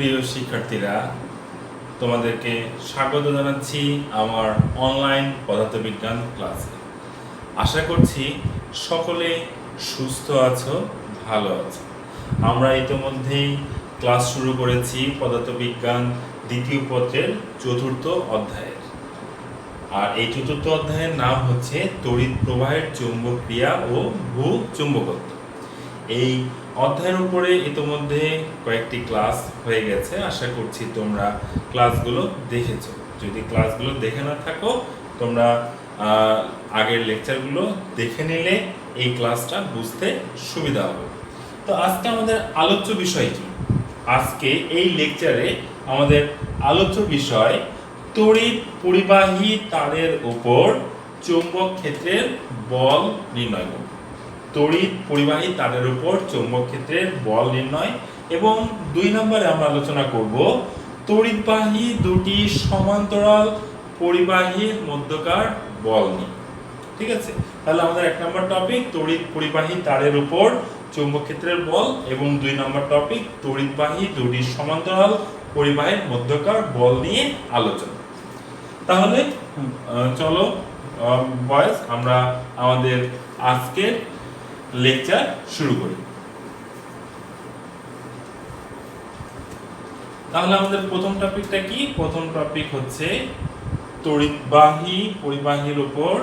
প্রিয় শিক্ষার্থীরা, তোমাদেরকে স্বাগত জানাচ্ছি আমার অনলাইন পদার্থবিজ্ঞান ক্লাসে। আশা করছি সকলে সুস্থ আছো, ভালো আছো। আমরা ইতিমধ্যেই ক্লাস শুরু করেছি পদার্থবিজ্ঞান দ্বিতীয় পত্রের চতুর্থ অধ্যায়ের। আর এই চতুর্থ অধ্যায়ের নাম হচ্ছে তড়িৎ প্রবাহের চৌম্বক ক্রিয়া ও ভূচুম্বকত্ব। এই অধ্যায়ের উপরে ইতিমধ্যে কয়েকটি ক্লাস হয়ে গেছে। আশা করছি তোমরা ক্লাসগুলো দেখেছো। যদি ক্লাসগুলো দেখে না থাকো, তোমরা আগের লেকচারগুলো দেখে নিলে এই ক্লাসটা বুঝতে সুবিধা হবে। তো আজকে আমাদের আলোচ্য বিষয় কি? আজকে এই লেকচারে আমাদের আলোচ্য বিষয় তড়িৎ পরিবাহী তারের উপর চৌম্বক ক্ষেত্রের বল নির্ণয় করব। তড়িৎ পরিবাহী তারের উপর চৌম্বক ক্ষেত্রের বল নির্ণয়, এবং 2 নম্বরে আমরা আলোচনা করব তড়িৎবাহী দুটি সমান্তরাল পরিবাহীর মধ্যকার বল নিয়ে। ঠিক আছে, তাহলে আমাদের 1 নম্বর টপিক তড়িৎ পরিবাহী তারের উপর চৌম্বক ক্ষেত্রের বল, এবং 2 নম্বর টপিক তড়িৎবাহী দুটি সমান্তরাল পরিবাহীর মধ্যকার বল নিয়ে আলোচনা। তাহলে চলো বয়েজ, আমরা আমাদের আজকের লেকচার শুরু করি। তাহলে আমাদের প্রথম টপিকটা কি? প্রথম টপিক হচ্ছে তড়িৎবাহী পরিবাহীর উপর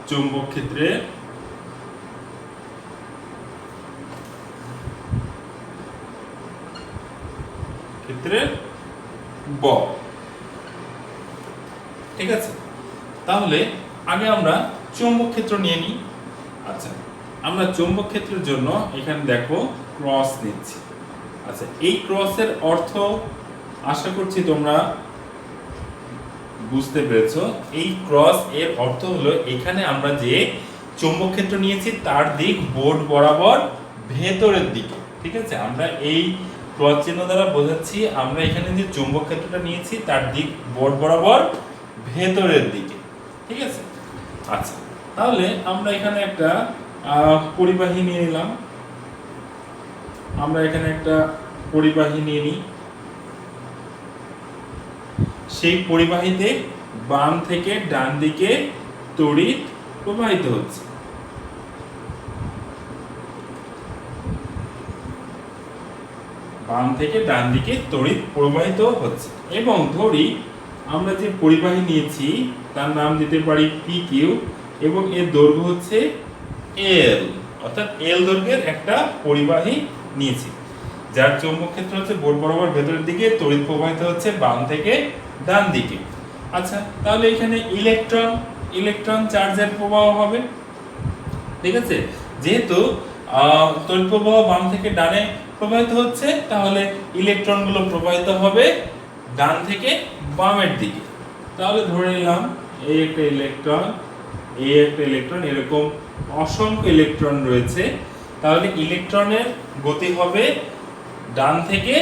চৌম্বক ক্ষেত্রের বল। ঠিক আছে, তাহলে আগে আমরা চৌম্বক ক্ষেত্র নিয়ে নিই। আচ্ছা, আমরা চৌম্বক ক্ষেত্রের জন্য এখানে দেখো ক্রস নিচ্ছি। আচ্ছা, এই ক্রসের অর্থ আশা করছি তোমরা বুঝতে পেরেছো। এই ক্রস এর অর্থ হলো এখানে আমরা যে চৌম্বক ক্ষেত্র নিয়েছি তার দিক বোর্ড বরাবর ভেতরের দিকে। ঠিক আছে, আমরা এই ক্রস চিহ্ন দ্বারা বোঝাচ্ছি আমরা এখানে যে চৌম্বক ক্ষেত্রটা নিয়েছি তার দিক বোর্ড বরাবর ভেতরের দিকে। ঠিক আছে, আচ্ছা, তাহলে আমরা এখানে একটা পরিবাহী নিয়ে নিলাম। আমরা এখানে একটা পরিবাহী নিয়ে নিই। সেই পরিবাহীতে বাম থেকে ডান দিকে তড়িৎ প্রবাহিত হচ্ছে। বাম থেকে ডান দিকে তড়িৎ প্রবাহিত হচ্ছে, এবং ধরি আমরা যে পরিবাহী নিয়েছি তার নাম দিতে পারি PQ, এবং এর দৈর্ঘ্য হচ্ছে L, অর্থাৎ L দৈর্ঘ্যের একটা পরিবাহী নিয়েছি যার চৌম্বক ক্ষেত্র হচ্ছে বোর্ড বরাবর ভেতরের দিকে, তড়িৎ প্রবাহিত হচ্ছে বাম থেকে ডান দিকে। আচ্ছা, তাহলে এখানে ইলেকট্রন চার্জের প্রবাহ হবে। ঠিক আছে, যেহেতু তড়িৎ প্রবাহ বাম থেকে ডানে প্রবাহিত হচ্ছে, তাহলে ইলেকট্রনগুলো প্রবাহিত হবে ডান থেকে বামের দিকে। তাহলে ধরে নিলাম এই একটা ইলেকট্রন, এই একটা ইলেকট্রন, এরকম অসংখ্য ইলেকট্রন রয়েছে। তাহলে ইলেকট্রনের গতি হবে ডান থেকে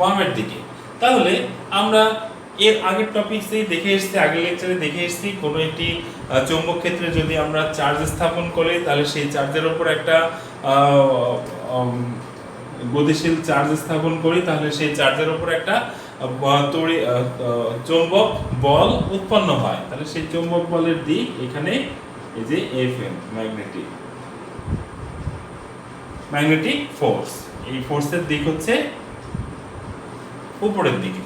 বামের দিকে। তাহলে আমরা এর আগের টপিকসেই দেখে এসেছি, আগের লেকচারে দেখে এসেছি, কোনো একটি চৌম্বক ক্ষেত্রে যদি আমরা চার্জ স্থাপন করি তাহলে সেই চার্জের উপর একটা গতিশীল চার্জ স্থাপন করি, তাহলে সেই চার্জের উপর একটা চৌম্বক বল উৎপন্ন হয়। তাহলে সেই চৌম্বক বলের দিক এখানে এই যে Fm, ম্যাগনেটিক ফোর্স। এই ফোর্সের দিক হচ্ছে উপরের দিকে।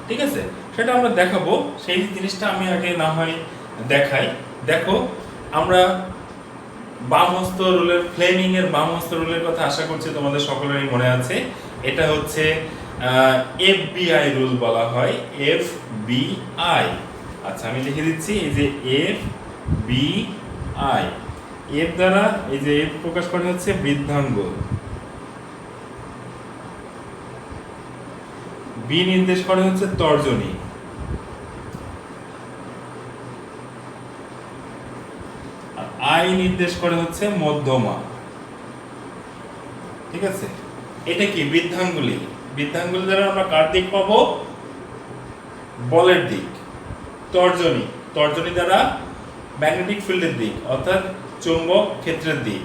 ঠিক আছে, সেটা আমরা দেখাবো। সেই জিনিসটা আমি আগে না হয় দেখাই। দেখো, আমরা বাম হস্ত রুলের, ফ্লেমিং এর বাম হস্ত রুলের কথা আশা করছি তোমাদের সকলেরই মনে আছে। এটা হচ্ছে FBI রুল বলা হয়, FBI। আচ্ছা, আমি লিখে দিচ্ছি এই যে FBI। F দ্বারা এই যে F প্রকাশ করা হচ্ছে বৃদ্ধাঙ্গুল, B নির্দেশ করে হচ্ছে তর্জনী, আর I নির্দেশ করে হচ্ছে মধ্যমা। ঠিক আছে, এটা কি বৃদ্ধাঙ্গুলি। বৃদ্ধাঙ্গুলি দ্বারা আমরা কার দিক পাবো? বলের দিক, তর্জনী, তর্জনী দ্বারা ম্যাগনেটিক ফিল্ডের দিক অর্থাৎ চৌম্বক ক্ষেত্রের দিক,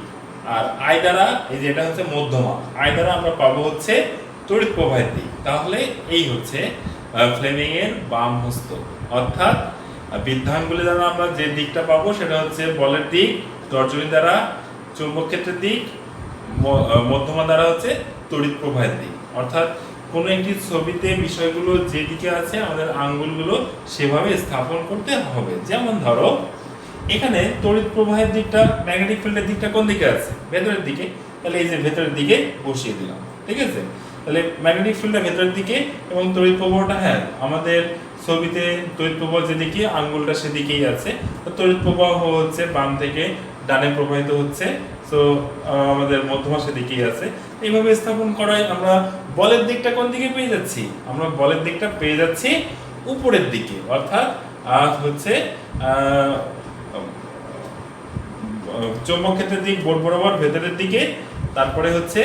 আর আই দ্বারা এই যে এটা হচ্ছে মধ্যমা, আই দ্বারা আমরা পাবো হচ্ছে তড়িৎ প্রবাহের দিক। তাহলে এই হচ্ছে ফ্লেমিং এর বাম হস্ত, অর্থাৎ বৃদ্ধাঙ্গুলি দ্বারা আমরা যে দিকটা পাবো সেটা হচ্ছে বলের দিক, তর্জনী দ্বারা চৌম্বক ক্ষেত্রের দিক, মধ্যমা দ্বারা হচ্ছে তড়িৎ প্রবাহের দিক। অর্থাৎ কোনো একটি ছবিতে বিষয়গুলো যেদিকে আছে আমাদের আঙ্গুলগুলো সেভাবে স্থাপন করতে হবে। যেমন ধরো এখানে তড়িৎ প্রবাহের দিকটা, ম্যাগনেটিক ফিল্ডের দিকটা কোন দিকে আছে? ভেতরের দিকে। তাহলে এই যে ভেতরের দিকে বসিয়ে দিলাম, ঠিক আছে? তাহলে ম্যাগনেটিক ফিল্ডটা ভেতরের দিকে এবং তড়িৎ প্রবাহটা, হ্যাঁ আমাদের ছবিতে তড়িৎ প্রবাহ যেদিকে আঙ্গুলটা সেদিকেই আছে, তো তড়িৎ প্রবাহ হচ্ছে বাম থেকে ডানে প্রবাহিত হচ্ছে, তো আমাদের মধ্যমা সেদিকেই আছে। এইভাবে স্থাপন করায় আমরা বলের দিকটা কোন দিকে পেয়ে যাচ্ছি? আমরা বলের দিকটা পেয়ে যাচ্ছি উপরের দিকে, অর্থাৎ হচ্ছে চৌম্বক ক্ষেত্রের দিক বোর্ড বরাবর ভেতরের দিকে, তারপরে হচ্ছে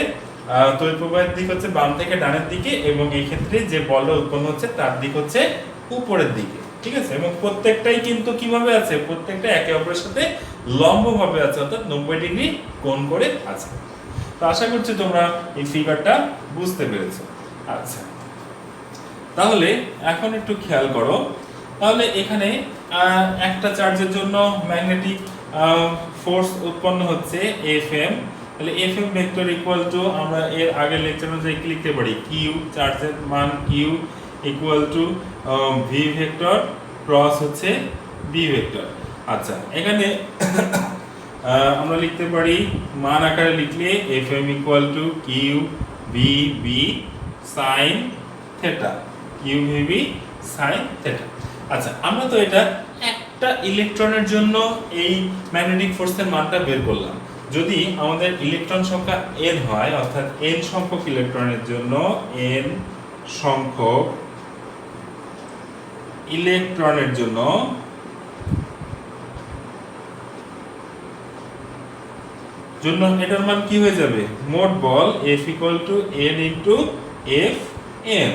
তড়িৎ প্রবাহের দিক হচ্ছে বাম থেকে ডানের দিকে, এবং এই ক্ষেত্রে যে বল উৎপন্ন হচ্ছে তার দিক হচ্ছে উপরের দিকে, ঠিক আছে? এবং প্রত্যেকটাই কিন্তু কিভাবে আছে? প্রত্যেকটা একে অপরের সাথে লম্বভাবে আছে, অর্থাৎ 90 ডিগ্রি কোণ করে আছে। তো আশা করছি তোমরা এই ফিগারটা বুঝতে পেরেছো। আচ্ছা, তাহলে এখন একটু খেয়াল করো, তাহলে এখানে একটা চার্জের জন্য ম্যাগনেটিক ফোর্স উৎপন্ন হচ্ছে Fm। তাহলে Fm ভেক্টর ইকুয়াল টু, আমরা এর আগের লেকচার অনুযায়ী কি লিখতে পারি? কিউ, চার্জের মান Q equal to V vector cross হচ্ছে বি ভেক্টর। আচ্ছা, এখানে আমরা লিখতে পারি মান আকারে লিখলে Fm equal to Q V B sine theta, Q V B sine theta. আচ্ছা, আমরা তো এটা একটা ইলেকট্রনের জন্য এই ম্যাগনেটিক ফোর্সের মানটা বের করলাম। যদি আমাদের ইলেকট্রন সংখ্যা n হয়, অর্থাৎ n সংখ্যক ইলেকট্রনের জন্য n সংখ্যক ইলেকট্রনের জন্য এটার মান কি হয়ে যাবে? মোট বল F equal to n into F M.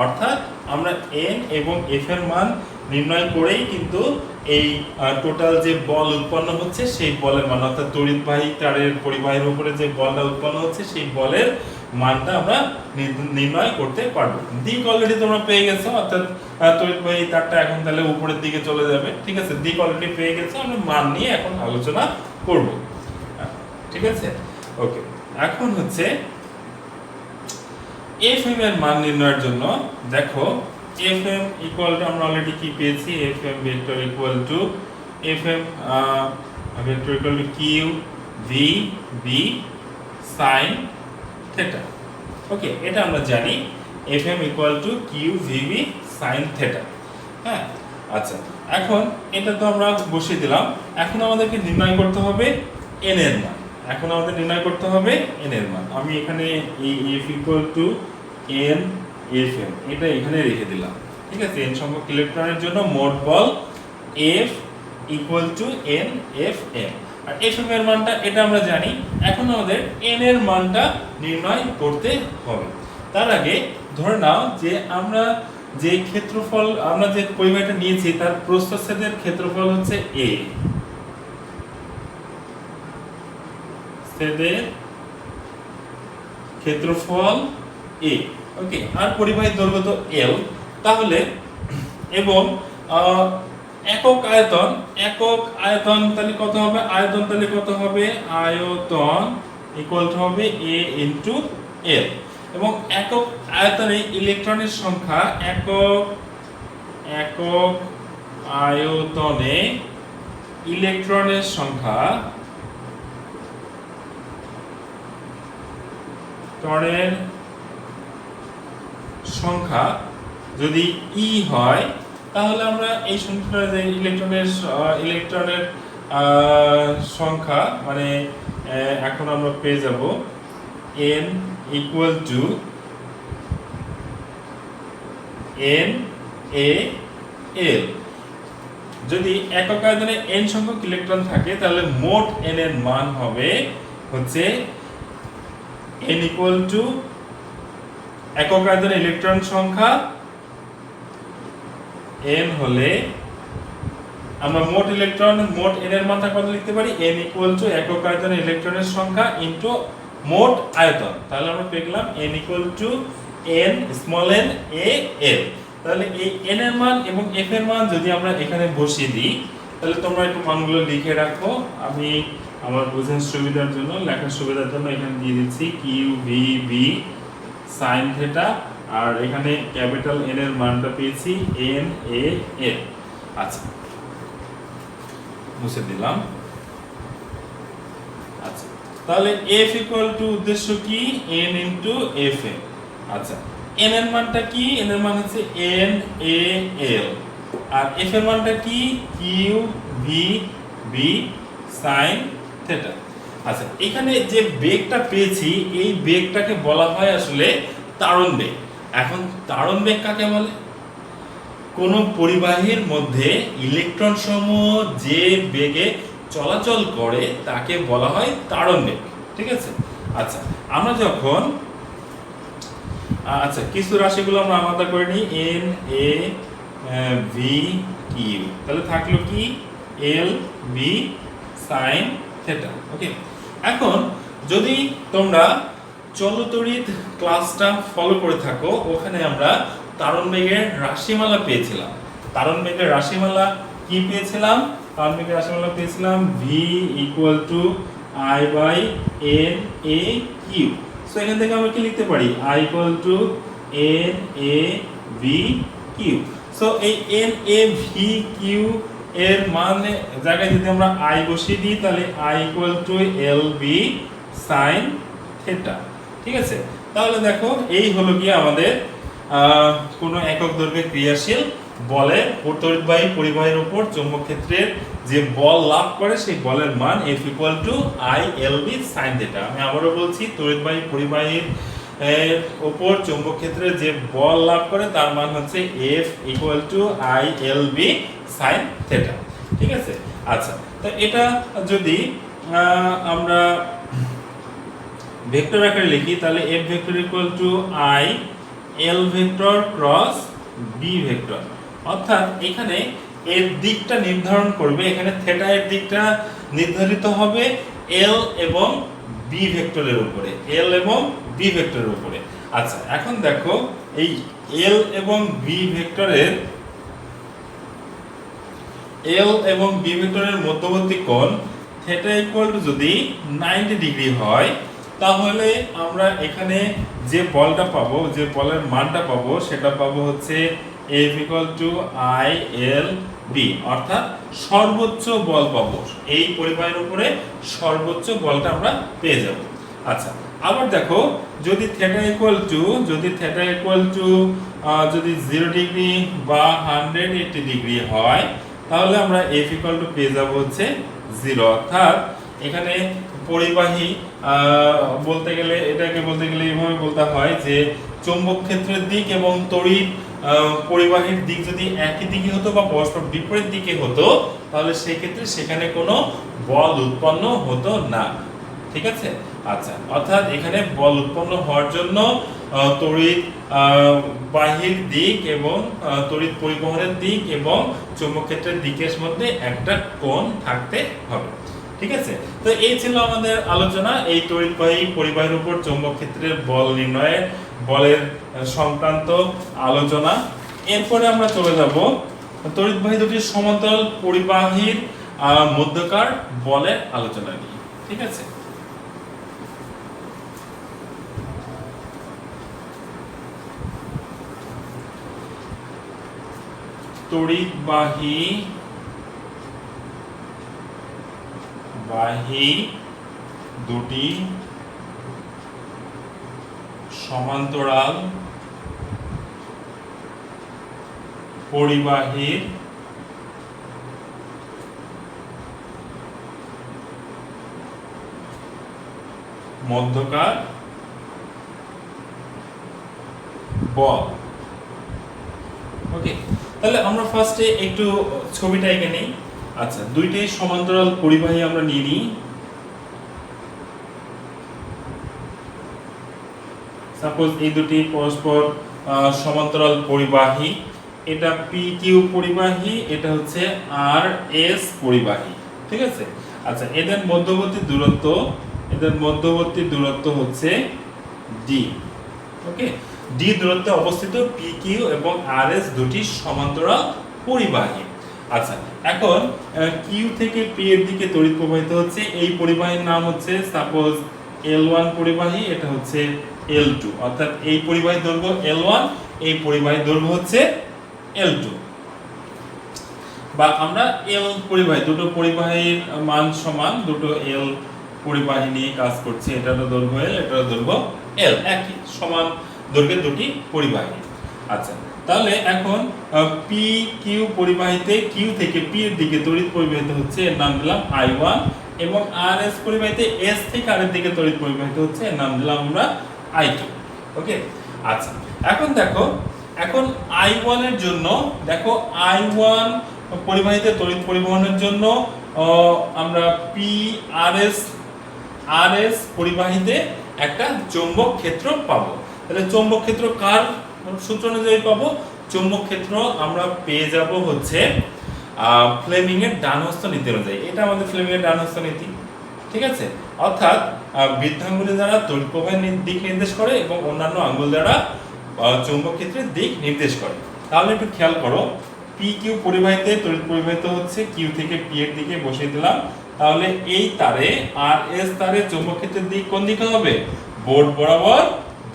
অর্থাৎ আমরা n এবং f এর মান নির্ণয় করেই কিন্তু এই টোটাল যে বল উৎপন্ন হচ্ছে সেই বলের মান, অর্থাৎ তড়িৎবাহী তারের পরিবাহীর উপরে যে বলটা উৎপন্ন হচ্ছে সেই বলের মানটা আমরা নির্ণয় করতে পারবো। দিক অলরেডি তোমরা পেয়ে গেছো, অর্থাৎ তড়িৎবাহী তারটা এখন তাহলে উপরের দিকে চলে যাবে, ঠিক আছে? দিক অলরেডি পেয়ে গেছো, আমরা মান নিয়ে এখন আলোচনা করব, ঠিক আছে? ওকে, এখন হচ্ছে Fm এর মান নির্ণয়ের জন্য দেখো Fm ইকুয়াল টু, আমরা অলরেডি কি পেয়েছি? Fm vector equal to Fm vector equal to Q V B sine theta. Okay, এটা আমরা জানি Fm equal to Q V B sine theta. হ্যাঁ, আচ্ছা, এখন এটা তো আমরা বসিয়ে দিলাম। এখন আমাদেরকে নির্ণয় করতে হবে n এর মান। এখন আমাদের নির্ণয় করতে হবে n এর মান। আমি এখানে এই F equal to n Fm এটা এখানে রেখে দিলাম, ঠিক আছে? n সংখ্যক ইলেকট্রনের জন্য মোট বল F equal to n Fm, আর Fm এর মানটা এটা আমরা জানি। এখন আমাদের n এর মানটা নির্ণয় করতে হবে। তার আগে ধরে নাও যে আমরা যে ক্ষেত্রফল, আমরা যে পরিবাহীটা নিয়েছি তার প্রস্থচ্ছেদের ক্ষেত্রফল হচ্ছে a, ছেদের ক্ষেত্রফল a, ওকে, আর পরিবাহীর দৈর্ঘ্য তো l। তাহলে এবং একক আয়তন তাহলে কত হবে? আয়তন তাহলে কত হবে? আয়তন ইকুয়াল টু হবে a ইনটু l। এবং একক আয়তনে ইলেকট্রনের সংখ্যা, একক আয়তনে ইলেকট্রনের সংখ্যা, ইলেকট্রনের সংখ্যা যদি ই হয়, তাহলে আমরা এই সংখ্যাটা যে ইলেকট্রনের সংখ্যা মানে এখন আমরা পেয়ে যাব n equal to n a l। যদি একক আয়তনে n সংখ্যক ইলেকট্রন থাকে তাহলে মোট n এর মান হবে হচ্ছে n ইকুয়াল টু একক আয়তনে ইলেকট্রন সংখ্যা n হলে আমরা মোট ইলেকট্রন মোট n এর মাত্রা কত লিখতে পারি n ইকুয়াল টু একক আয়তনে ইলেকট্রনের সংখ্যা ইনটু মোট আয়তন। তাহলে আমরা পেলাম n equal to n small n a l। তাহলে এই n এর মান এবং f এর মান যদি আমরা এখানে বসিয়ে দিই, তাহলে তোমরা একটু মানগুলো লিখে রাখো। আমি আমার বোঝার সুবিধার জন্য, লেখার সুবিধার জন্য এখানে দিয়ে দিচ্ছি Q V B sin theta, আর এখানে ক্যাপিটাল N এর মানটা পেয়েছি n a l। আচ্ছা, মুছে দিলাম। আচ্ছা, তাহলে f ইকুয়াল টু উদ্দেশ্য কি n ইনটু f m। আচ্ছা, n এর মানটা কি? n এর মান হচ্ছে n a l, R f এর মানটা কি? q v b sin theta. আচ্ছা, এখানে যে বেগটা পেয়েছি এই বেগটাকে বলা হয় আসলে তাড়ন বেগ। এখন তাড়ন বেগ কাকে বলে? কোন পরিবাহীর মধ্যে ইলেকট্রন সমূহ যে বেগে চলাচল করে তাকে বলা হয় তাড়ন বেগ। ঠিক আছে? আচ্ছা, আমরা যখন কিছু রাশিগুলো আমরা আলাদা করে নিই, n a v q, তাহলে থাকলো কি l b sin থিটা। ওকে, এখন যদি তোমরা চলতড়িৎ ক্লাসটা ফলো করে থাকো, ওখানে আমরা তাড়ন বেগের রাশিমালা পেয়েছিলাম। তাড়ন বেগের রাশিমালা কি পেয়েছিলাম? তাড়ন বেগের রাশিমালা পেয়েছিলাম v equal to i by n a q। So এখান থেকে আমরা কি লিখতে পারি? i equal to n a v q। So এই n a v q এর মানে জায়গায় যদি আমরা i বসিয়ে দিই, তাহলে i equal two l b sin theta. ঠিক আছে? তাহলে দেখো, এই হলো কি আমাদের কোনো একক দৈর্ঘ্যে ক্রিয়াশীল বলের তড়িৎবাহী পরিবাহীর উপর চৌম্বক ক্ষেত্রের যে বল লাভ করে সেই বলের মান F equal to I L B sin theta. আমি আবারও বলছি, তড়িৎবাহী পরিবাহীর উপর চৌম্বক ক্ষেত্রে যে বল লাভ করে তার মান হচ্ছে F equal to I L B sin theta. ঠিক আছে? আচ্ছা, তো এটা যদি আমরা ভেক্টর আকারে লিখি, তাহলে F vector equal to I L vector cross B vector. অর্থাৎ এখানে এর দিকটা নির্ধারণ করবে, এখানে থিটা এর দিকটা নির্ধারিত হবে L এবং B ভেক্টরের উপরে, L এবং B ভেক্টরের উপরে। আচ্ছা, এখন দেখো এই L এবং B ভেক্টরের মধ্যবর্তী কোণ থিটা ইকুয়াল টু যদি 90 ডিগ্রি হয়, তাহলে আমরা এখানে যে বলটা পাবো, যে বলের মানটা পাবো, সেটা পাবো হচ্ছে F equal to I L B, অর্থাৎ সর্বোচ্চ বল পাবো। এই পরিবাহীর উপরে সর্বোচ্চ বলটা আমরা পেয়ে যাব। আচ্ছা, আবার দেখো, যদি থিটা ইকুয়াল টু যদি 0 ডিগ্রি বা 180 ডিগ্রি হয়, তাহলে আমরা F ইকুয়াল টু পেয়ে যাব হচ্ছে 0। অর্থাৎ এখানে পরিবাহী এটাকে বলতে গেলে এইভাবে বলতে হয় যে চৌম্বক ক্ষেত্রের দিক এবং তড়িৎ পরিবাহীর দিক যদি একই দিকে হতো বা পরস্পর বিপরীত দিকে হতো, তাহলে সেই ক্ষেত্রে সেখানে কোনো বল উৎপন্ন হতো না। ঠিক আছে? আচ্ছা, অর্থাৎ এখানে বল উৎপন্ন হওয়ার জন্য তড়িৎ বাহীর দিক এবং তড়িৎ পরিবহনের দিক এবং চৌম্বক ক্ষেত্রের দিকের মধ্যে একটা কোণ থাকতে হবে। ঠিক আছে? তো এই ছিল আমাদের আলোচনা, এই তড়িৎবাহী পরিবাহীর উপর চৌম্বক ক্ষেত্রের বল নির্ণয়ের বলের সংক্রান্ত আলোচনা। এরপরে আমরা চলে যাব তড়িৎবাহী দুটি সমান্তরাল পরিবাহীর মধ্যকার বলের আলোচনা নিয়ে। ঠিক আছে? তড়িৎবাহী দুটি সমান্তরাল পরিবাহীর মধ্যকার বল। ওকে, তাহলে আমরা ফার্স্টে একটু ছবিটা এঁকে নেই। আচ্ছা, দুইটাই সমান্তরাল পরিবাহী আমরা নিয়ে নিই। সাপোজ এই দুটি পরস্পর সমান্তরাল পরিবাহী, এটা পি কিউ পরিবাহী, এটা হচ্ছে আর এস পরিবাহী, ঠিক আছে। আচ্ছা, এদের মধ্যবর্তী দূরত্ব হচ্ছে ডি। ওকে, ডি দূরত্বে অবস্থিত পি কিউ এবং আর এস দুটি সমান্তরাল পরিবাহী। আচ্ছা, এখন কিউ থেকে পি এর দিকে তড়িৎ প্রবাহিত হচ্ছে, এই পরিবাহীর নাম হচ্ছে সাপোজ L1 পরিবাহী, এটা হচ্ছে L2, অর্থাৎ এই পরিবাহীর দৈর্ঘ্য L1, এই পরিবাহীর দৈর্ঘ্য হচ্ছে L2, বা আমরা L পরিবাহী, দুটো পরিবাহীর মান সমান, দুটো L পরিবাহী নিয়ে কাজ করছি, এটারও দৈর্ঘ্য L, এটারও দৈর্ঘ্য L, একই সমান দৈর্ঘ্যের দুটি পরিবাহী। আচ্ছা, তাহলে এখন পি কিউ পরিবাহীতে কিউ থেকে পি এর দিকে তড়িৎ পরিবাহিত হচ্ছে, এর নাম দিলাম I1, এবং আর এস পরিবাহীতে এস থেকে আর এর দিকে তড়িৎ পরিবাহিত হচ্ছে, এর নাম দিলাম আমরা I2। ওকে, আচ্ছা, এখন দেখো, এখন I1 এর জন্য দেখো, I1 পরিবাহীতে তড়িৎ পরিবহনের জন্য আমরা পি আর এস পরিবাহীতে একটা চৌম্বক ক্ষেত্র পাবো। তাহলে চৌম্বক ক্ষেত্র কার সূত্র অনুযায়ী পাবো? চৌম্বক ক্ষেত্র আমরা পেয়ে যাব হচ্ছে ফ্লেমিং এর ডান হস্ত নীতি অনুযায়ী। এটা আমাদের ফ্লেমিং এর ডান হস্ত নীতি, ঠিক আছে। অর্থাৎ বৃদ্ধাঙ্গুলি দ্বারা তড়িৎ প্রবাহের দিক নির্দেশ করে এবং অন্যান্য আঙ্গুল দ্বারা চৌম্বক ক্ষেত্রের দিক নির্দেশ করে। তাহলে একটু খেয়াল করো, পি কিউ পরিবাহীতে তড়িৎ পরিবাহিত হচ্ছে, কিউ থেকে পি এর দিকে বসিয়ে দিলাম। তাহলে এই তারে আর এস তারে চৌম্বক ক্ষেত্রের দিক কোন দিকে হবে? বোর্ড বরাবর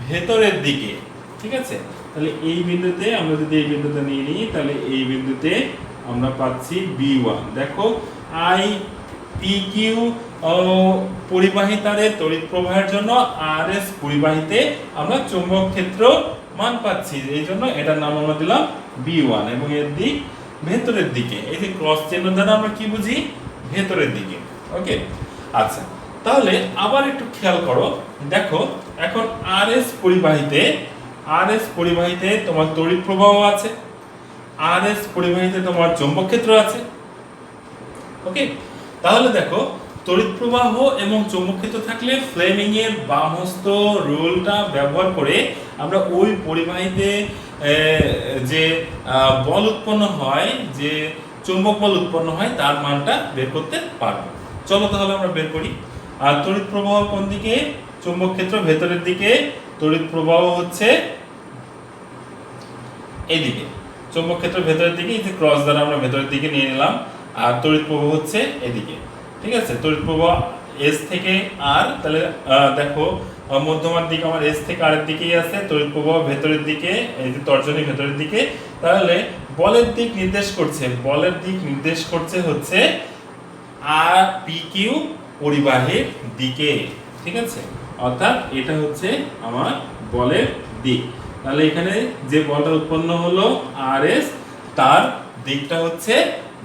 ভেতরের দিকে, ঠিক আছে। তাহলে এই বিন্দুতে আমরা যদি এই বিন্দুতে নিয়ে নিই, তাহলে এই বিন্দুতে আমরা পাচ্ছি B1। দেখো, আই পি কিউ পরিবাহী তারে তড়িৎ প্রবাহের জন্য আর এস পরিবাহীতে আমরা চৌম্বক ক্ষেত্র মান পাচ্ছি, এই জন্য এটার নাম আমরা দিলাম B1, এবং এর দিক ভেতরের দিকে। এই যে ক্রস চিহ্ন দ্বারা আমরা কি বুঝি? ভেতরের দিকে। ওকে, আচ্ছা, তাহলে আবার একটু খেয়াল করো, দেখো এখন আর এস পরিবাহীতে তোমার তড়িৎ প্রবাহ আছে, আর এস পরিবাহীতে তোমার চৌম্বক ক্ষেত্র আছে। ওকে, তাহলে দেখো, তড়িৎ প্রবাহ এবং চৌম্বক ক্ষেত্র থাকলে ফ্লেমিং এর বামহস্ত রুলটা ব্যবহার করে আমরা ওই পরিবাহীতে যে বল উৎপন্ন হয়, যে চৌম্বক বল উৎপন্ন হয়, তার মানটা বের করতে পারবো। চলো তাহলে আমরা বের করি। আর তড়িৎ প্রবাহ কোন দিকে? চৌম্বক ক্ষেত্র ভেতরের দিকে, তড়িৎ প্রবাহ হচ্ছে এইদিকে। চৌম্বক ক্ষেত্র ভেতরের দিকে, এই যে ক্রস দ্বারা আমরা ভেতরের দিকে নিয়ে নিলাম, আর তড়িৎ প্রবাহ হচ্ছে এদিকে, ঠিক আছে। তড়িৎ প্রবাহ এস থেকে আর, তাহলে দেখো মধ্যমার দিক আমার এস থেকে আর এর দিকেই আছে, তড়িৎ প্রবাহ ভেতরের দিকে, এই যে তর্জনী ভেতরের দিকে। তাহলে বলের দিক নির্দেশ করছে হচ্ছে আর পি কিউ পরিবাহীর দিকে, ঠিক আছে। অর্থাৎ এটা হচ্ছে আমার বলের দিক। তাহলে এখানে যে বলটা উৎপন্ন হলো আর এস, তার দিকটা হচ্ছে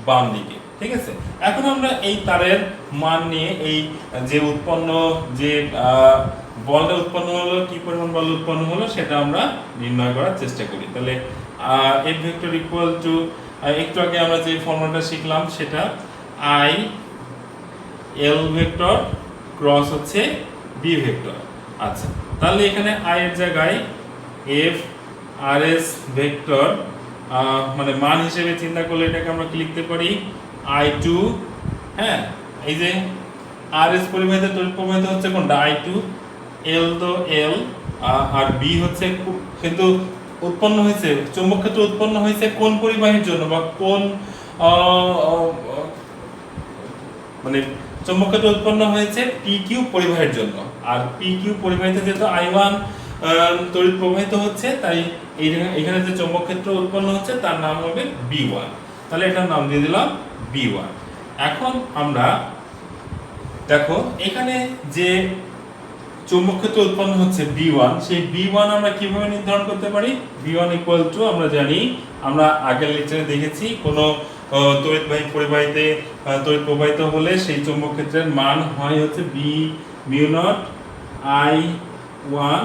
বাম দিকে, ঠিক আছে। এখন আমরা এই তারের মান নিয়ে এই যে উৎপন্ন যে বলটা উৎপন্ন হলো, কি পরিমাণ বল উৎপন্ন হলো, সেটা আমরা নির্ণয় করার চেষ্টা করি। তাহলে এফ ভেক্টর ইকুয়াল টু, একটু আগে আমরা যে ফর্মুলাটা শিখলাম সেটা, আই এল ভেক্টর ক্রস হচ্ছে বি ভেক্টর। আচ্ছা, তাহলে এখানে আই এর জায়গায় এফ আর এস ভেক্টর, মানে মান হিসেবে চিন্তা করলে এটাকে আমরা কি লিখতে পারি? I2, হ্যাঁ, এই যে আর এস পরিবাহিত তড়িৎ প্রবাহিত হচ্ছে কোনটা? I2, L তো L, আর B হচ্ছে, কিন্তু উৎপন্ন হয়েছে চৌম্বক ক্ষেত্র উৎপন্ন হয়েছে কোন পরিবাহীর জন্য, বা কোন মানে চৌম্বক ক্ষেত্র উৎপন্ন হয়েছে PQ পরিবাহীর জন্য। আর PQ পরিবাহীতে যেহেতু I1 তড়িৎ প্রবাহিত হচ্ছে, তাই এখানে যে চৌম্বক ক্ষেত্র উৎপন্ন হচ্ছে তার নাম হবে B1। তাহলে এটার নাম দিয়ে দিলাম B1। এখন আমরা দেখো, এখানে যে চৌম্বক ক্ষেত্র উৎপন্ন হচ্ছে B1, সেই B1 আমরা কিভাবে নির্ধারণ করতে পারি? B1 ইকুয়াল টু, আমরা জানি, আমরা আগের লেকচারে দেখেছি, কোন তড়িৎবাহী পরিবাহীতে তড়িৎ প্রবাহিত হলে সেই চৌম্বক ক্ষেত্রের মান হয় হচ্ছে B মিউ নট I1,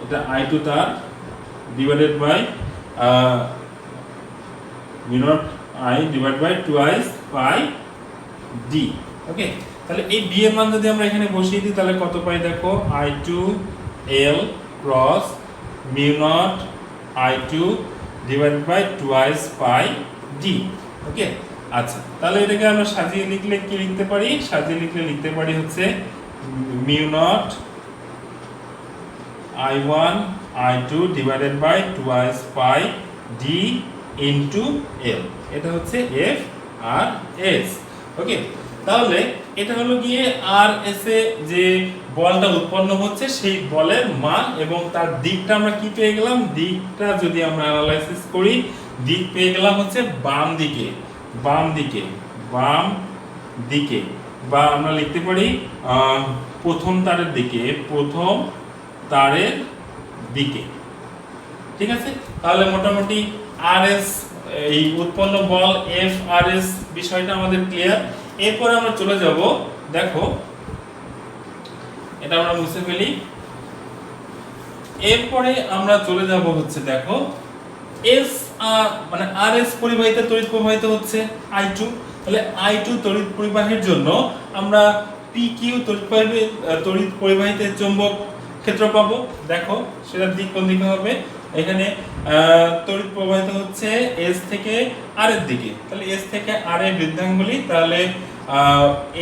এটা I2 তার, divided by mu naught I divide by twice pi D। Okay, তাহলে এই B এর মান যদি আমরা এখানে বসিয়ে দিই, তাহলে কত পাই? দেখো, I2 L cross mu naught I2 divided by twice pi D. Okay, আচ্ছা তাহলে এটাকে আমরা সাজিয়ে লিখলে কি লিখতে পারি? সাজিয়ে লিখতে পারি হচ্ছে mu naught I1 I2 divided by twice pi D into L. এটা হচ্ছে এফ আর এস। ওকে, তাহলে এটা হলো গিয়ে আর এস এ যে বলটা উৎপন্ন হচ্ছে সেই বলের মান এবং তার দিকটা আমরা কি পেয়ে গেলাম? দিকটা যদি আমরা অ্যানালাইসিস করি, দিক পেয়ে গেলাম হচ্ছে বাম দিকে বা আমরা লিখতে পারি প্রথম তারের দিকে। ঠিক আছে, তাহলে মোটামুটি আর এস এই উৎপন্ন বল এফ আর এস বিষয়টা আমাদের ক্লিয়ার। এরপর আমরা চলে যাব, দেখো এটা আমরা মুছে ফেলি। এরপরে আমরা চলে যাব হচ্ছে দেখো এস মানে আর এস পরিবাহিত তড়িৎ প্রবাহিত হচ্ছে I2। তাহলে I2 তড়িৎ পরিবাহের জন্য আমরা PQ তড়িৎ পরিবাহিতের চৌম্বক ক্ষেত্র পাবো। দেখো সেটার দিক কোন দিকে হবে? এখানে তড়িৎ প্রবাহিত হচ্ছে এস থেকে আর এর দিকে। তাহলে এস থেকে আর এর বৃদ্ধাঙ্গুলি, তাহলে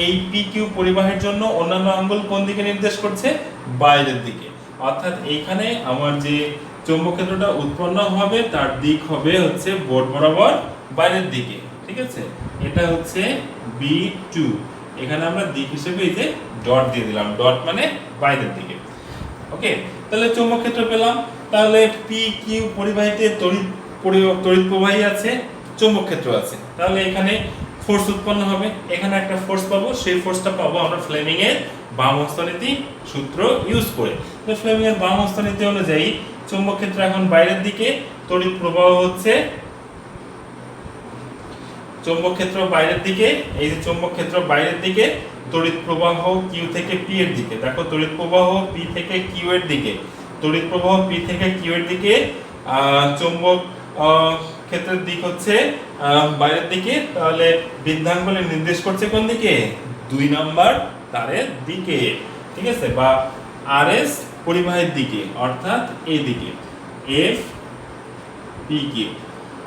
এই PQ পরিবাহের জন্য অন্যান্য আঙ্গুল কোন দিকে নির্দেশ করছে? বাইরের দিকে। অর্থাৎ এইখানে আমার যে চৌম্বক ক্ষেত্রটা উৎপন্ন হবে তার দিক হবে হচ্ছে বোর্ড বরাবর বাইরের দিকে। ঠিক আছে, এটা হচ্ছে B2। এখানে আমরা দিক হিসেবে এই যে ডট দিয়ে দিলাম, ডট মানে বাইরের দিকে। ওকে, তাহলে চৌম্বক ক্ষেত্র পেলাম। তাহলে PQ পরিবাহিতে তড়িৎ প্রবাহী আছে, চৌম্বক ক্ষেত্র আছে। তাহলে এখানে ফোর্স উৎপন্ন হবে, এখানে একটা ফোর্স পাবো, সেই ফোর্সটা পাবো আমরা ফ্লেমিং এর বাম হস্তনীতি সূত্র ইউজ করে। তো ফ্লেমিং এর বাম হস্তনীতি অনুযায়ী চৌম্বক ক্ষেত্র এখন বাইরের দিকে, তড়িৎ প্রবাহ হচ্ছে চৌম্বক ক্ষেত্র বাইরের দিকে। এই যে চৌম্বক ক্ষেত্র বাইরের দিকে, তড়িৎ প্রবাহ কিউ থেকে পি এর দিকে। দেখো তড়িৎ প্রবাহ পি থেকে কিউ এর দিকে, তড়িৎ প্রবাহ পি থেকে কিউ এর দিকে। চৌম্বক ক্ষেত্রের দিক হচ্ছে বাইরের দিকে, তাহলে বৃদ্ধাঙ্গুলি নির্দেশ করছে কোন দিকে? 2 নাম্বার তারের দিকে। ঠিক আছে, বা আরএস পরিবাহের দিকে, অর্থাৎ এই দিকে এফ পি কিউ।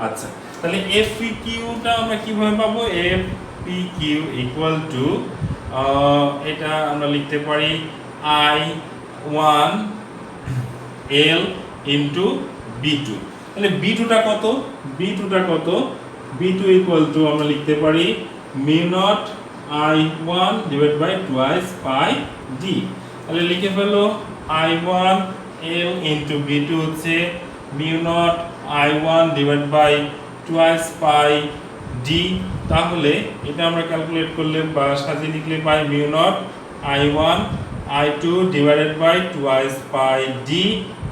আচ্ছা, তাহলে এফ পি কিউটা আমরা কিভাবে পাবো? F P Q equal to এটা আমরা লিখতে পারি I1 L ইনটু B2। তাহলে B2টা কত? B2 ইকুয়াল টু আমরা লিখতে পারি mu naught I1 divide by twice pi D. তাহলে লিখে ফেলো I1 L ইনটু B2 হচ্ছে mu naught I1 divide by twice pi D. তাহলে এটা আমরা ক্যালকুলেট করলে বা সাজিয়ে লিখলে পাই mu naught I1 I2 divided by twice pi D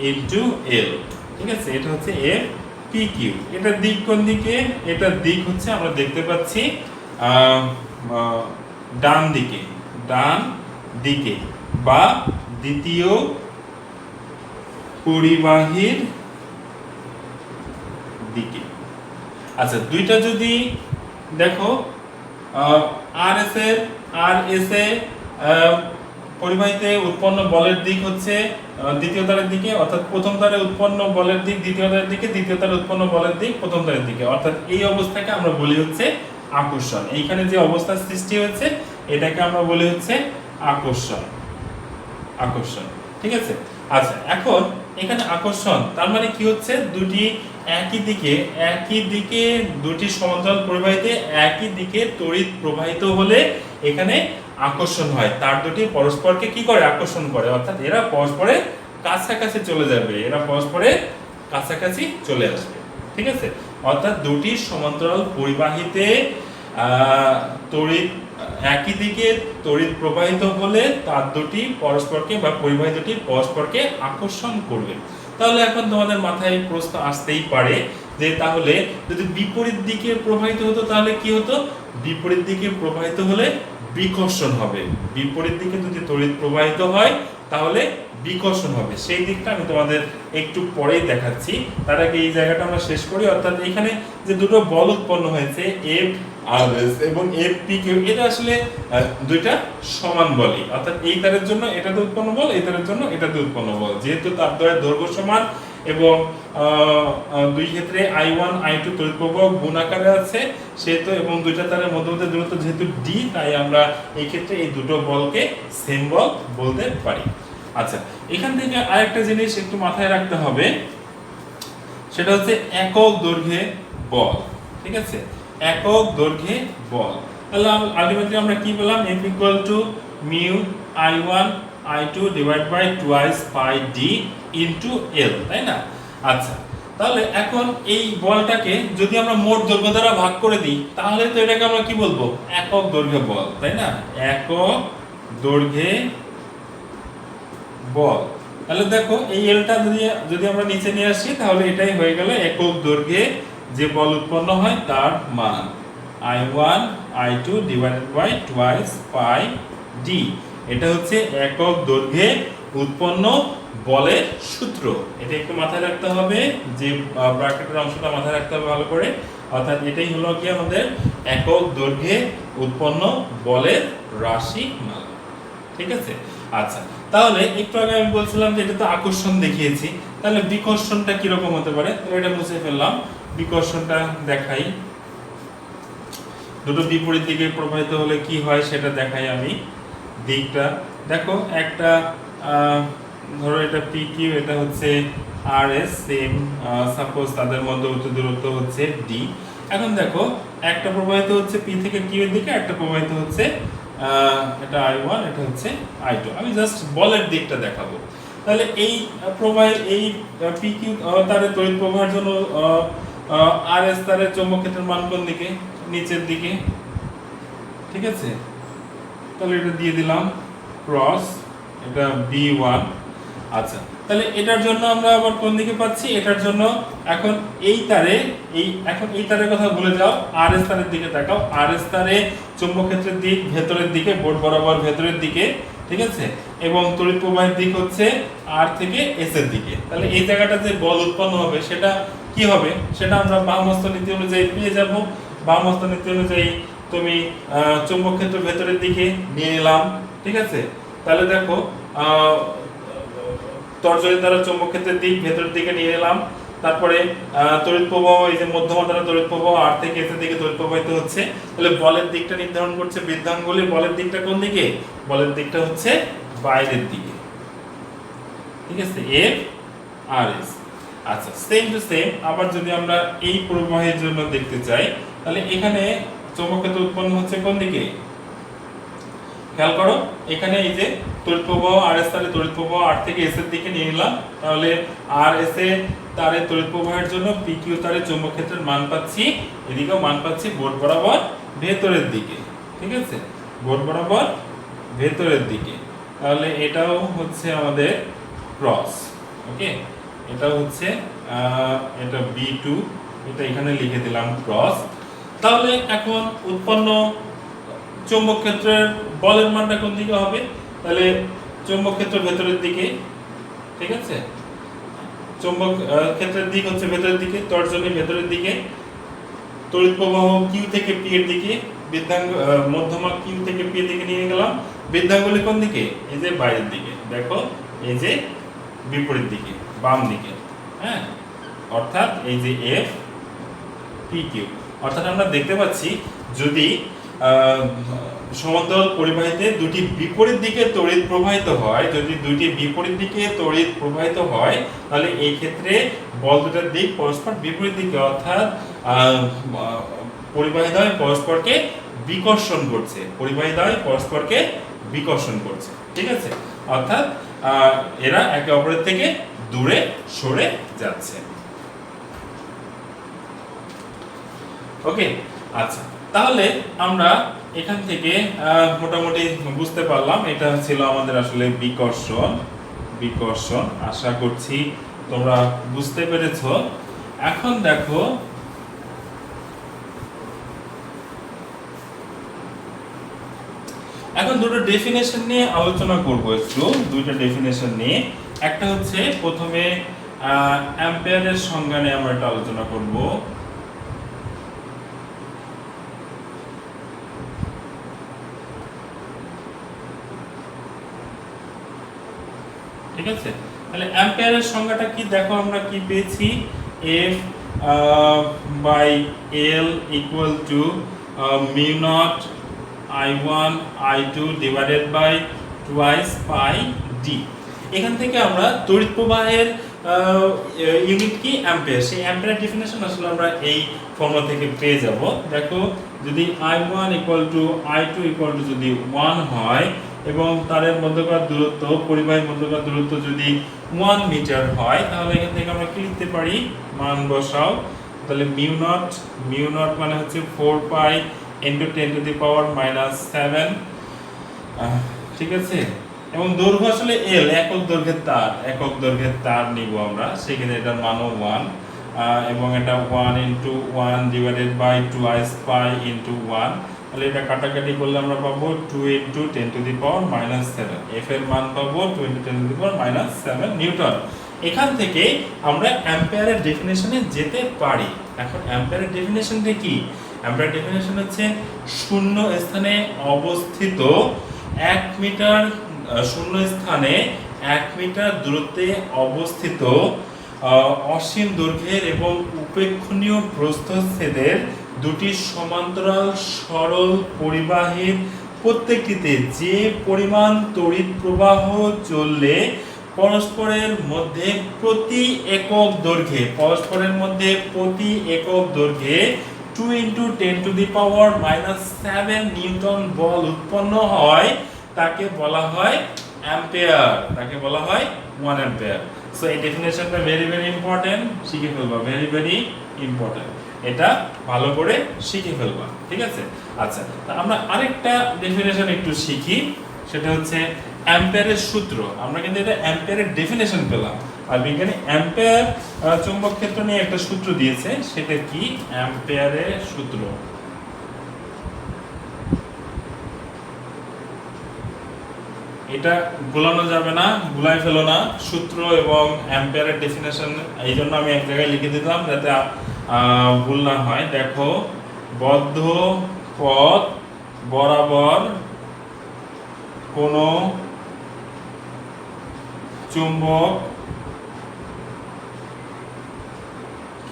into L. ঠিক আছে, এটা হচ্ছে এফ পি কিউ। এটার দিক কোন দিকে? এটার দিক হচ্ছে আমরা দেখতে পাচ্ছি ডান দিকে বা দ্বিতীয় পরিবাহীর দিকে। আচ্ছা, দুইটা যদি দেখো আর এস এ পরিবাহীতে উৎপন্ন বলের দিক হচ্ছে দ্বিতীয় তারের দিকে, অর্থাৎ প্রথম তারে উৎপন্ন বলের দিক দ্বিতীয় তারের দিকে, দ্বিতীয় তারে উৎপন্ন বলের দিক প্রথম তারের দিকে। অর্থাৎ এই অবস্থাকে আমরা বলি হচ্ছে আকর্ষণ। এইখানে যে অবস্থার সৃষ্টি হয়েছে এটাকে আমরা বলি হচ্ছে আকর্ষণ। ঠিক আছে, আচ্ছা এখন এখানে আকর্ষণ তার মানে কি হচ্ছে? দুটি একই দিকে দুটি সমান্তরাল পরিবাহীতে একই দিকে তড়িৎ প্রবাহিত হলে এখানে আকর্ষণ হয়। তার দুটি পরস্পরকে কি করে? আকর্ষণ করে। অর্থাৎ এরা পরস্পরের কাছাকাছি চলে আসবে। ঠিক আছে, অর্থাৎ দুটি সমান্তরাল পরিবাহীতে একই দিকে তড়িৎ প্রবাহিত হলে তার দুটি পরস্পরকে বা পরিবাহী দুটি পরস্পরকে আকর্ষণ করবে। তাহলে এখন তোমাদের মাথায় প্রশ্ন আসতেই পারে যে তাহলে যদি বিপরীত দিকে প্রবাহিত হতো তাহলে কি হতো? বিপরীত দিকে প্রবাহিত হলে বিকর্ষণ হবে। বিপরীত দিকে যদি তড়িৎ প্রবাহিত হয় তাহলে বিকর্ষণ হবে। সেই দিকটা আমি তোমাদের একটু পরেই দেখাচ্ছি। তার আগে এই জায়গাটা আমরা শেষ করি। অর্থাৎ এখানে যে দুটো বল উৎপন্ন হয়েছে এফ আর এস এবং এফ পি কিউ, এটা আসলে দুইটা সমান বলই। অর্থাৎ এই তারের জন্য এটাতে উৎপন্ন বল, এই তারের জন্য এটাতে উৎপন্ন বল। যেহেতু তারদ্বয়ের দৈর্ঘ্য সমান এবং দুই ক্ষেত্রে I1 I2 তড়িৎ প্রবাহ গুণ আকারে আছে সেহেতু, এবং দুইটা তারের মধ্যবর্তী দূরত্ব যেহেতু d, তাই আমরা এই ক্ষেত্রে এই দুটো বলকে সেম বল বলতে পারি। আচ্ছা, এখান থেকে আরেকটা জিনিস একটু মাথায় রাখতে হবে, সেটা হচ্ছে একক দৈর্ঘ্যে বল। ঠিক আছে, একক দৈর্ঘ্যে বল। তাহলে আলটিমেটলি আমরা কি পেলাম? F = mu I1 I2 divided by twice pi d into L, তাই না? আচ্ছা, তাহলে এখন এই বলটাকে যদি আমরা মোট দৈর্ঘ্য দ্বারা ভাগ করে দিই, তাহলে তো এটাকে আমরা কি বলবো? একক দৈর্ঘ্যে বল, তাই না? একক দৈর্ঘ্যে বল। তাহলে দেখো এই এলটা যদি আমরা নিচে নিয়ে আসি, তাহলে এটাই হয়ে গেল একক দৈর্ঘ্যে যে বল উৎপন্ন হয় তার মান I1 I2 divided by twice pi d। এটা হচ্ছে একক দৈর্ঘ্যে উৎপন্ন বলের সূত্র। এটা একটু মাথায় রাখতে হবে, যে ব্র্যাকেটের অংশটা মাথায় রাখতে হবে ভালো করে। অর্থাৎ এটাই হলো কি আমাদের একক দৈর্ঘ্যে উৎপন্ন বলের রাশিমালা। ঠিক আছে, আচ্ছা, তাহলে একটু আগে আমি বলছিলাম যে এটা তো আকর্ষণ দেখিয়েছি, তাহলে বিকর্ষণটা কি রকম হতে পারে? তো এটা মুছে ফেললাম, বিকর্ষণটা দেখাই। দুটো বিপরীত দিকে প্রবাহিত হলে কি হয় সেটা দেখাই আমি। দিকটা দেখো, একটা ধরো এটা PQ, এটা হচ্ছে RS, সেম সাপোজ তাদের মধ্যবর্তী দূরত্ব হচ্ছে D। এখন দেখো একটা প্রবাহিত হচ্ছে P থেকে Q এর দিকে, একটা প্রবাহিত হচ্ছে এটা I1, এটা হচ্ছে I2। আমি জাস্ট বলের দিকটা দেখাবো। তাহলে এই এই PQ তারের তড়িৎ প্রবাহের জন্য RS তারের চৌম্বক ক্ষেত্রের মান কোন দিকে? নিচের দিকে। ঠিক আছে, তাহলে এটা দিয়ে দিলাম ক্রস, এটা B1। আচ্ছা, তাহলে এটার জন্য আমরা আবার কোন দিকে পাচ্ছি? এটার জন্য এখন এই তারের কথা ভুলে যাও, RS তারের দিকে তাকাও। RS তারে চৌম্বক ক্ষেত্রের দিক ভেতরের দিকে, বোর্ড বরাবর ভেতরের দিকে। ঠিক আছে, এবং তড়িৎ প্রবাহের দিক হচ্ছে R থেকে S এর দিকে। তাহলে এই জায়গাটা যে বল উৎপন্ন হবে সেটা কি হবে? সেটা আমরা বামহস্ত নীতি অনুযায়ী পেয়ে যাব। বামহস্ত নীতি অনুযায়ী তুমি চৌম্বক ক্ষেত্র ভেতরের দিকে নিয়ে নিলাম। ঠিক আছে, তাহলে দেখো তর্জনী দ্বারা চৌম্বক ক্ষেত্রের দিক ভেতরের দিকে নিয়ে নিলাম। তারপরে তড়িৎ প্রবাহ, এই যে মধ্যমা দ্বারা তড়িৎ প্রবাহ R থেকে S এর দিকে তড়িৎ প্রবাহিত হচ্ছে। তাহলে বলের দিকটা নির্ধারণ করছে বৃদ্ধাঙ্গুলে। বলের দিকটা কোন দিকে? বলের দিকটা হচ্ছে বাইরের দিকে। ঠিক আছে, F R S। আচ্ছা, সেম টু সেম আবার যদি আমরা এই প্রবাহের জন্য দেখতে চাই, তাহলে এখানে চৌম্বক ক্ষেত্র উৎপন্ন হচ্ছে কোন দিকে? খেয়াল করো, এখানে এই যে তড়িৎ প্রবাহ RS তারে তড়িৎ প্রবাহ R থেকে S এর দিকে নিয়ে নিলাম। তাহলে RS এ তারে তড়িৎ প্রবাহের জন্য PQ তারে চৌম্বক ক্ষেত্রের মান পাচ্ছি, এদিকেও মান পাচ্ছি বোর্ড বরাবর ভেতরের দিকে। ঠিক আছে, বোর্ড বরাবর ভেতরের দিকে। তাহলে এটাও হচ্ছে আমাদের ক্রস। ওকে, এটা হচ্ছে এটা B2, এটা এখানে লিখে দিলাম ক্রস। তাহলে এখন উৎপন্ন চৌম্বক ক্ষেত্রের বলের মানটা কোন দিকে হবে? তাহলে চৌম্বক ক্ষেত্র ভেতরের দিকে। ঠিক আছে, চৌম্বক ক্ষেত্রের দিক হচ্ছে ভেতরের দিকে, তর্জনী ভেতরের দিকে, তড়িৎ প্রবাহ Q থেকে P এর দিকে, মধ্যমা Q থেকে P এর দিকে নিয়ে গেলাম। বৃদ্ধাঙ্গুলি কোন দিকে? এই যে বাইরের দিকে। দেখো এই যে বিপরীত দিকে, বাম দিকে। হ্যাঁ, অর্থাৎ এই যে F PQ। অর্থাৎ আমরা দেখতে পাচ্ছি যদি সমান্তরাল পরিবাহীতে দুটি বিপরীত দিকে তড়িৎ প্রবাহিত হয়, যদি দুইটি বিপরীত দিকে তড়িৎ প্রবাহিত হয়, তাহলে এই ক্ষেত্রে বল দুটার দিক পরস্পর বিপরীত দিকে, অর্থাৎ পরিবাহীদ্বয় পরস্পরকে বিকর্ষণ করছে। পরিবাহীদ্বয় পরস্পরকে বিকর্ষণ করছে। ঠিক আছে, অর্থাৎ এরা একে অপরের থেকে দূরে সরে যাচ্ছে। ওকে, আচ্ছা, তাহলে আমরা এখান থেকে মোটামুটি বুঝতে পারলাম এটা ছিল আমাদের আসলে বিকর্ষণ। আশা করছি তোমরা বুঝতে পেরেছো। এখন দেখো, এখন দুটো ডেফিনেশন নিয়ে আলোচনা করব। একটু দুইটা ডেফিনেশন নিয়ে, একটা হচ্ছে প্রথমে অ্যাম্পিয়ারের সংজ্ঞা নিয়ে আমরা একটা আলোচনা করব। ঠিক আছে, তাহলে অ্যাম্পিয়ারের সংজ্ঞাটা কি দেখো, আমরা কি পেয়েছি, F by L equal to mu naught I1 I2 divided by twice pi D. এখান থেকে আমরা তড়িৎ প্রবাহের ইউনিট কি অ্যাম্পিয়ার, সেই অ্যাম্পিয়ারের ডেফিনেশন আসলে আমরা এই ফর্মুলা থেকে পেয়ে যাব। দেখো যদি I1 equal to I2 equal to যদি 1 হয় এবং তারের মধ্যকার দূরত্ব, পরিবাহীর মধ্যকার দূরত্ব যদি 1 মিটার হয়, তাহলে এখান থেকে আমরা কি লিখতে পারি, মান বসাও, তাহলে মিউ নট মানে হচ্ছে 4 পাই ইনটু 10 টু দি পাওয়ার -7, ঠিক আছে। এবং দৈর্ঘ্য আসলে L, একক দৈর্ঘ্যের তার নিব আমরা, সেখানে এটার মানও 1, এবং এটা 1 into 1 divided by twice pi into 1, তাহলে এটা কাটাকাটি করলে আমরা পাবো 2 into 10 to the power -7, F এর মান পাবো 2 into 10 to the power -7 newton. এখান থেকে আমরা অ্যাম্পিয়ারের ডেফিনেশনে যেতে পারি। এখন অ্যাম্পিয়ারের ডেফিনেশনটা কি, অ্যাম্পিয়ার ডেফিনেশন হচ্ছে শূন্য স্থানে অবস্থিত 1 মিটার, শূন্য স্থানে 1 মিটার দূরত্বে অবস্থিত অসীম দৈর্ঘ্যের এবং উপেক্ষণীয় প্রস্থচ্ছেদের দুটি সমান্তরাল সরল পরিবাহীর প্রত্যেকটিতে যে পরিমাণ তড়িৎ প্রবাহ চললে পরস্পরের মধ্যে প্রতি একক দৈর্ঘ্যে 2 into 10 to the power -7 newton বল উৎপন্ন হয়, তাকে বলা হয় অ্যাম্পিয়ার, 1 অ্যাম্পিয়ার। সো এই ডেফিনেশনটা ভেরি ইম্পর্টেন্ট, শিখে ফেলবা, ভেরি ইম্পর্টেন্ট, এটা ভালো করে শিখে ফেলবা, ঠিক আছে। আচ্ছা, আমরা আরেকটা ডেফিনেশন একটু শিখি, সেটা হচ্ছে অ্যাম্পিয়ারের সূত্র। আমরা কিন্তু এটা অ্যাম্পিয়ারের ডেফিনেশন পেলাম, আর বিজ্ঞানী অ্যাম্পিয়ার চৌম্বক ক্ষেত্র নিয়ে একটা সূত্র দিয়েছে, সেটা কি, অ্যাম্পিয়ারের সূত্র। এটা ভুলানো যাবে না, ভুলাই ফেলো না, সূত্র এবং অ্যাম্পিয়ারের ডেফিনেশন, এই জন্য আমি এক জায়গায় লিখে দিলাম যাতে ভুল না হয়। দেখো, বদ্ধ পথ বরাবর কোনো চুম্বক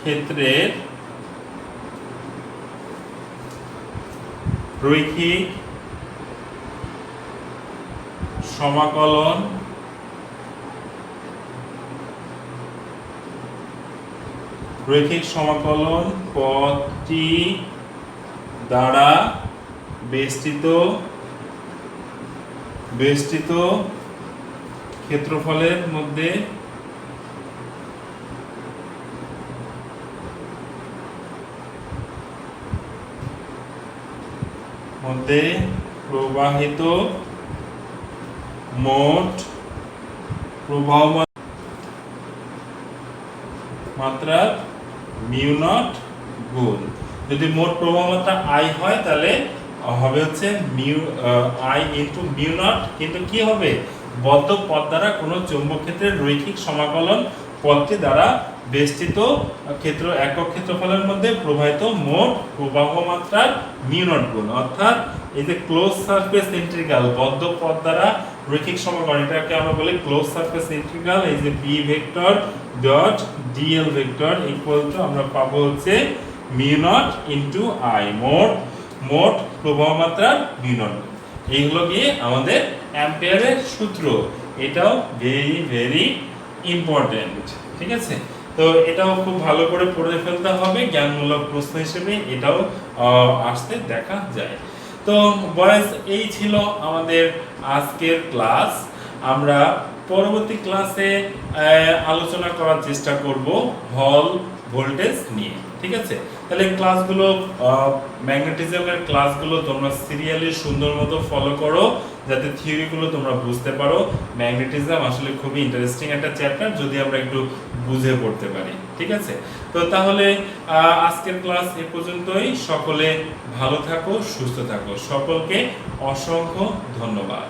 ক্ষেত্রের রৈখিক সমাকলন পথটি দ্বারা বেষ্টিত ক্ষেত্রফলের মধ্যে প্রবাহিত মোট প্রবাহমান মাত্রা মিউ নট গুণ, যদি মোট প্রবাহ মাত্রা I হয় তাহলে হবে হচ্ছে I ইনটু মিউ নট, কিন্তু কি হবে, বদ্ধ পথ দ্বারা কোনো চৌম্বক ক্ষেত্রের রৈখিক সমাকলন পথটি দ্বারা বেষ্টিত একক ক্ষেত্রফলের মধ্যে প্রবাহিত মোট প্রবাহ মাত্রার মিউ নট গুণ, অর্থাৎ এই যে ক্লোজ সারফেস ইন্টিগ্রাল, বদ্ধ পথ দ্বারা রৈখিক সমাকলন, এটাকে আমরা বলি ক্লোজ সারফেস ইন্টিগ্রাল, এই যে B vector dot dl vector equal to আমরা পাবো হচ্ছে মিউ নট ইনটু I, মোট প্রবাহ মাত্রার মিউ নট। এই হলো গিয়ে আমাদের অ্যাম্পিয়ারের সূত্র, এটাও ভেরি ইম্পর্টেন্ট, ঠিক আছে। তো এটাও খুব ভালো করে পড়ে ফেলতে হবে, জ্ঞানমূলক প্রশ্ন হিসেবে এটাও আসতে দেখা যায়। তো বয়েজ, এই ছিল আমাদের আজকের ক্লাস। আমরা পরবর্তী ক্লাসে আলোচনা করার চেষ্টা করব হল ভোল্টেজ নিয়ে, ঠিক আছে। তাহলে ক্লাসগুলো, ম্যাগনেটিজমের ক্লাসগুলো তোমরা সিরিয়ালি সুন্দর মতো ফলো করো, যাতে থিওরিগুলো তোমরা বুঝতে পারো। ম্যাগনেটিজম আসলে খুবই ইন্টারেস্টিং একটা চ্যাপ্টার, যদি আমরা একটু বুঝে পড়তে পারি, ঠিক আছে। তো তাহলে আজকের ক্লাস এ পর্যন্তই। সকলে ভালো থাকো, সুস্থ থাকো, সকলকে অসংখ্য ধন্যবাদ।